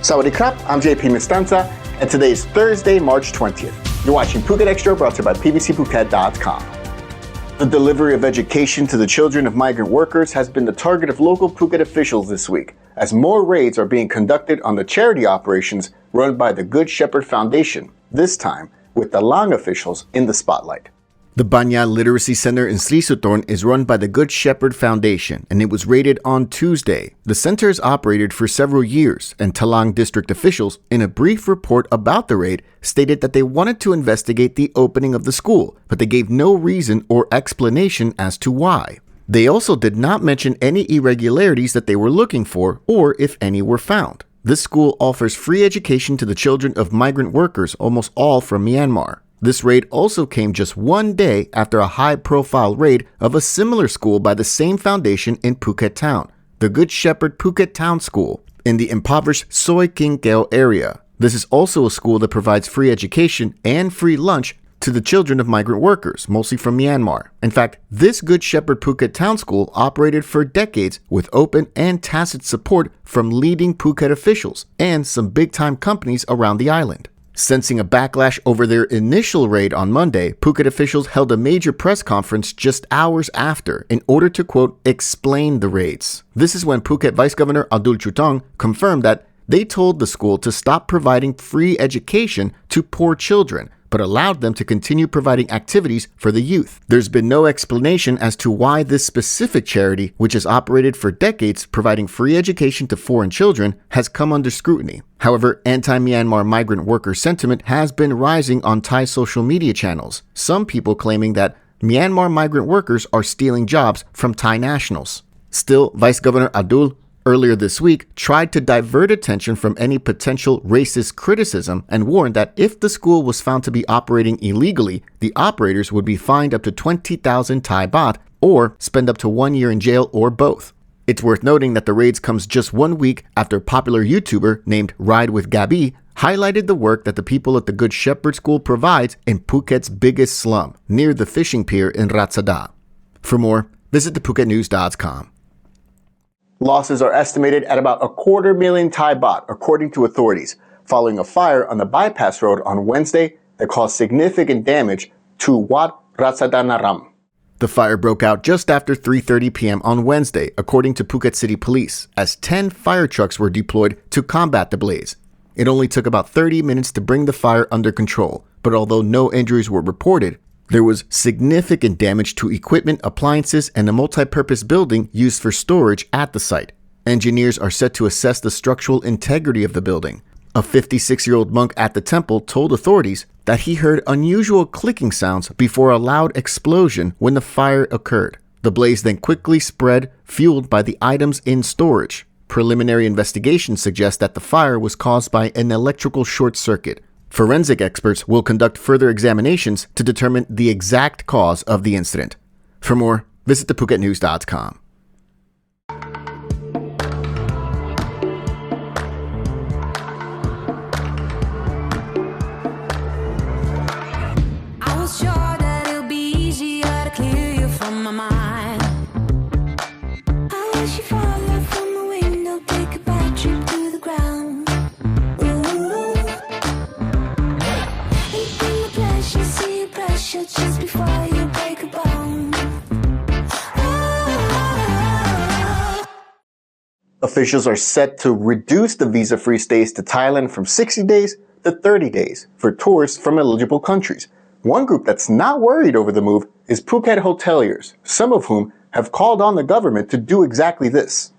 Sawadee krap, I'm JP Mestanza, and today is Thursday, March 20th. You're watching Phuket Xtra, brought to you by pbcphuket.com. The delivery of education to the children of migrant workers has been the target of local Phuket officials this week, as more raids are being conducted on the charity operations run by the Good Shepherd Foundation, this time with the Lang officials in the spotlight. The Banya Literacy Center in Sri Sutorn is run by the Good Shepherd Foundation, and it was raided on Tuesday. The center has operated for several years, and Talang district officials, in a brief report about the raid, stated that they wanted to investigate the opening of the school, but they gave no reason or explanation as to why. They also did not mention any irregularities that they were looking for, or if any were found. This school offers free education to the children of migrant workers, almost all from Myanmar. This raid also came just one day after a high-profile raid of a similar school by the same foundation in Phuket Town, the Good Shepherd Phuket Town School, in the impoverished Soi King Keo area. This is also a school that provides free education and free lunch to the children of migrant workers, mostly from Myanmar. In fact, this Good Shepherd Phuket Town School operated for decades with open and tacit support from leading Phuket officials and some big-time companies around the island. Sensing a backlash over their initial raid on Monday, Phuket officials held a major press conference just hours after in order to, quote, explain the raids. This is when Phuket Vice Governor Abdul Chutong confirmed that they told the school to stop providing free education to poor children, but allowed them to continue providing activities for the youth. There's been no explanation as to why this specific charity, which has operated for decades providing free education to foreign children, has come under scrutiny. However, anti-Myanmar migrant worker sentiment has been rising on Thai social media channels, some people claiming that Myanmar migrant workers are stealing jobs from Thai nationals. Still, Vice Governor Abdul earlier this week tried to divert attention from any potential racist criticism and warned that if the school was found to be operating illegally, the operators would be fined up to 20,000 Thai baht or spend up to 1 year in jail or both. It's worth noting that the raids comes just 1 week after popular YouTuber named Ride with Gabi highlighted the work that the people at the Good Shepherd School provides in Phuket's biggest slum, near the fishing pier in Ratsadanaram. For more, visit thephuket.news.com. Losses are estimated at about 250,000 Thai baht, according to authorities, following a fire on the bypass road on Wednesday that caused significant damage to Wat Ratsadanaram. The fire broke out just after 3:30 p.m. on Wednesday, according to Phuket City Police, as 10 fire trucks were deployed to combat the blaze. It only took about 30 minutes to bring the fire under control, but although no injuries were reported, there was significant damage to equipment, appliances, and a multi-purpose building used for storage at the site. Engineers are set to assess the structural integrity of the building. A 56-year-old monk at the temple told authorities that he heard unusual clicking sounds before a loud explosion when the fire occurred. The blaze then quickly spread, fueled by the items in storage. Preliminary investigations suggest that the fire was caused by an electrical short circuit. Forensic experts will conduct further examinations to determine the exact cause of the incident. For more, visit thephuket.news.com. I was sure that it'll be easier to clear you from my mind. I wish you fall out from the window, take a bad trip to the ground. Just before you break a bone. Officials are set to reduce the visa-free stays to Thailand from 60 days to 30 days for tourists from eligible countries. One group that's not worried over the move is Phuket hoteliers, some of whom have called on the government to do exactly this.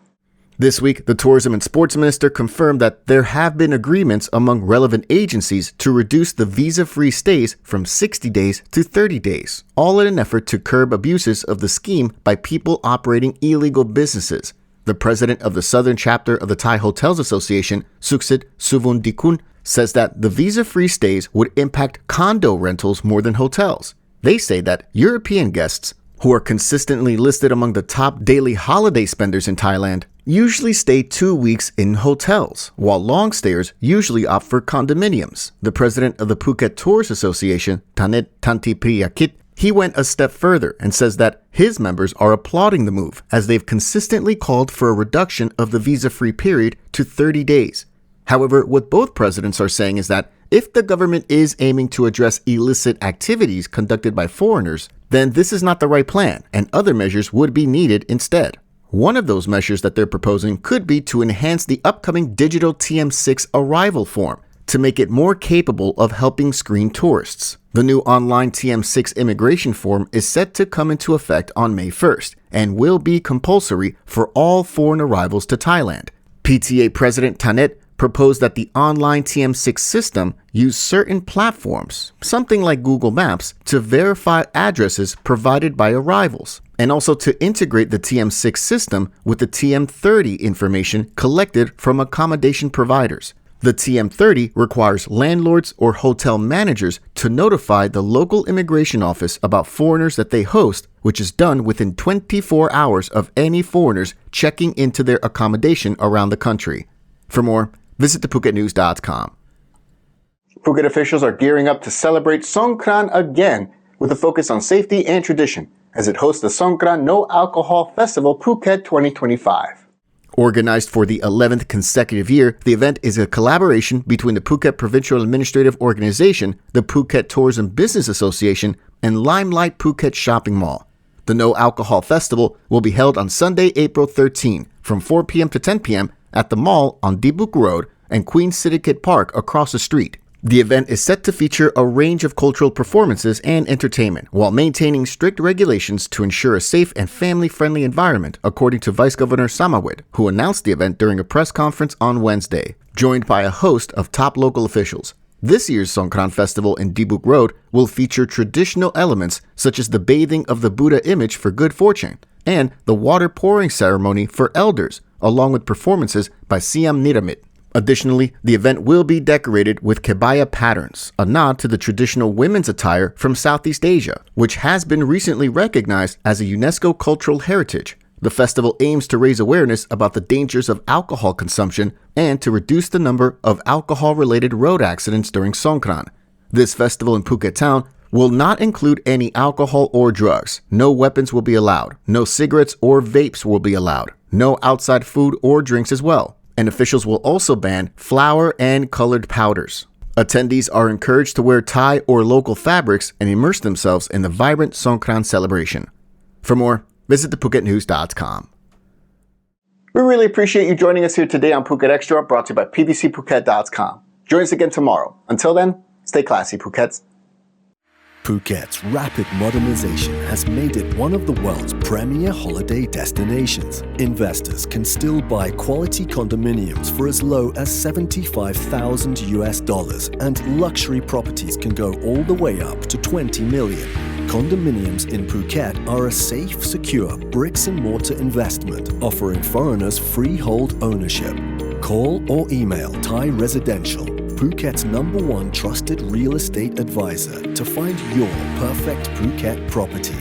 This week, the Tourism and Sports Minister confirmed that there have been agreements among relevant agencies to reduce the visa-free stays from 60 days to 30 days, all in an effort to curb abuses of the scheme by people operating illegal businesses. The president of the southern chapter of the Thai Hotels Association, Suksit Suvundikun, says that the visa-free stays would impact condo rentals more than hotels. They say that European guests, who are consistently listed among the top daily holiday spenders in Thailand, usually stay 2 weeks in hotels, while long stayers usually opt for condominiums. The president of the Phuket Tourist Association, Tanet Tantipriyakit, he went a step further and says that his members are applauding the move as they've consistently called for a reduction of the visa-free period to 30 days. However, what both presidents are saying is that if the government is aiming to address illicit activities conducted by foreigners, then this is not the right plan, and other measures would be needed instead. One of those measures that they're proposing could be to enhance the upcoming digital TM6 arrival form to make it more capable of helping screen tourists. The new online TM6 immigration form is set to come into effect on May 1st and will be compulsory for all foreign arrivals to Thailand. PTA President Tanet proposed that the online TM6 system use certain platforms, something like Google Maps, to verify addresses provided by arrivals, and also to integrate the TM6 system with the TM30 information collected from accommodation providers. The TM30 requires landlords or hotel managers to notify the local immigration office about foreigners that they host, which is done within 24 hours of any foreigners checking into their accommodation around the country. For more, visit thephuket.news.com. Phuket officials are gearing up to celebrate Songkran again with a focus on safety and tradition as it hosts the Songkran No Alcohol Festival Phuket 2025. Organized for the 11th consecutive year, the event is a collaboration between the Phuket Provincial Administrative Organization, the Phuket Tourism Business Association, and Limelight Phuket Shopping Mall. The No Alcohol Festival will be held on Sunday, April 13 from 4 p.m. to 10 p.m. at the mall on Dibuk Road and Queen's Syndicate Park across the street. The event is set to feature a range of cultural performances and entertainment while maintaining strict regulations to ensure a safe and family-friendly environment, according to Vice Governor Samawit, who announced the event during a press conference on Wednesday, joined by a host of top local officials. This year's Songkran Festival in Dibuk Road will feature traditional elements such as the bathing of the Buddha image for good fortune and the water pouring ceremony for elders, along with performances by Siam Niramit. Additionally, the event will be decorated with kebaya patterns, a nod to the traditional women's attire from Southeast Asia, which has been recently recognized as a UNESCO cultural heritage. The festival aims to raise awareness about the dangers of alcohol consumption and to reduce the number of alcohol-related road accidents during Songkran. This festival in Phuket town will not include any alcohol or drugs. No weapons will be allowed. No cigarettes or vapes will be allowed. No outside food or drinks as well. And officials will also ban flour and colored powders. Attendees are encouraged to wear Thai or local fabrics and immerse themselves in the vibrant Songkran celebration. For more, visit thephuket.news.com. We really appreciate you joining us here today on Phuket Extra, brought to you by pvcphuket.com. Join us again tomorrow. Until then, stay classy, Phukets. Phuket's rapid modernization has made it one of the world's premier holiday destinations. Investors can still buy quality condominiums for as low as $75,000, and luxury properties can go all the way up to $20 million. Condominiums in Phuket are a safe, secure bricks-and-mortar investment offering foreigners freehold ownership. Call or email Thai Residential, Phuket's #1 trusted real estate advisor, to find your perfect Phuket property.